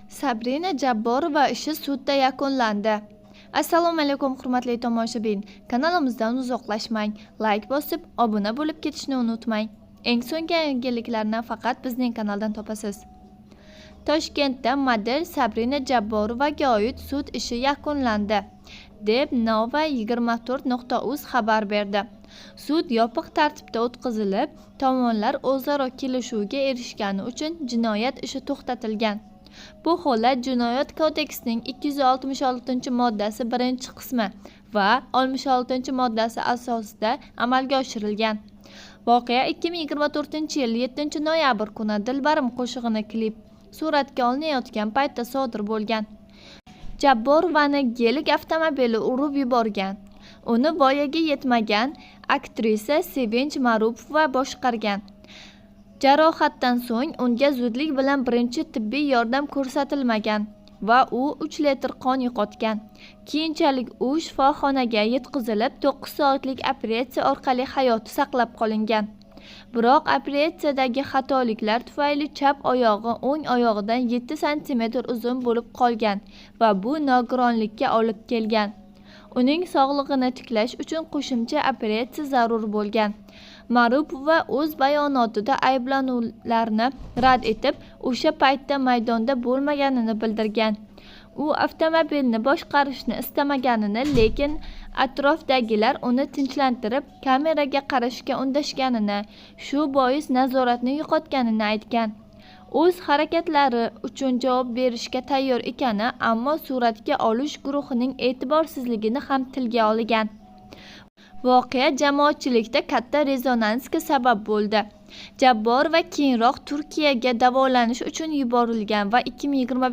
Sabrina Jabborova ishi sudda yakunlandi. Assalomu alaykum hurmatli tomoshabin. Kanalimizdan uzoqlashmang, like bosib, obuna bo'lib ketishni unutmang. Eng so'nggi yangiliklarni faqat bizning kanaldan topasiz. Toshkentda model Sabrina Jabborovaga oid sud ishi yakunlandi, deb Nova 24.uz xabar berdi. Sud yopiq tartibda o'tkazilib, tomonlar o'zaro kelishuvga erishgani uchun jinoyat ishi to'xtatilgan. Bu holat Jinoyat kodeksining 266-moddasi 1-qismi va 66-moddasi asosida amalga oshirilgan. Voqea 2024-yil 7-noyabr kuni Dilbarim qo'shig'ini klip suratga olinayotgan paytda sodir bo'lgan. Jabborovani Gelik avtomobili urib yuborgan. Uni voyaga yetmagan aktrisa Sevinch Marupova boshqargan. Jarohatdan so'ng unga zudlik bilan birinchi tibbiy yordam ko'rsatilmagan va u 3 litr qon yo'qotgan. Keyinchalik u shifoxonaga yetkazilib, 9 soatlik operatsiya orqali hayoti saqlab qolingan. Biroq operatsiyadagi xatoliklar tufayli chap oyog'i o'ng oyog'idan 7 sm uzun bo'lib qolgan va bu nogironlikka olib kelgan. Uning sog'lig'ini tiklash uchun qo'shimcha operatsiya zarur bo'lgan. Marupova o'z bayonotida ayblovlarni rad etib, o'sha paytda maydonda bo'lmaganini bildirgan. U avtomobilni boshqarishni istamaganini, lekin atrofdagilar uni tinchlantirib, kameraga qarashga undashganini, shu bois nazoratni yo'qotganini aytgan. O'z harakatlari uchun javob berishga tayyor ekani, ammo suratga olish guruhining e'tiborsizligini ham tilga olgan. Voqea jamoatchilikda katta rezonansga sabab bo'ldi. Jabborova keyinroq Turkiyaga davolanish uchun yuborilgan va 2025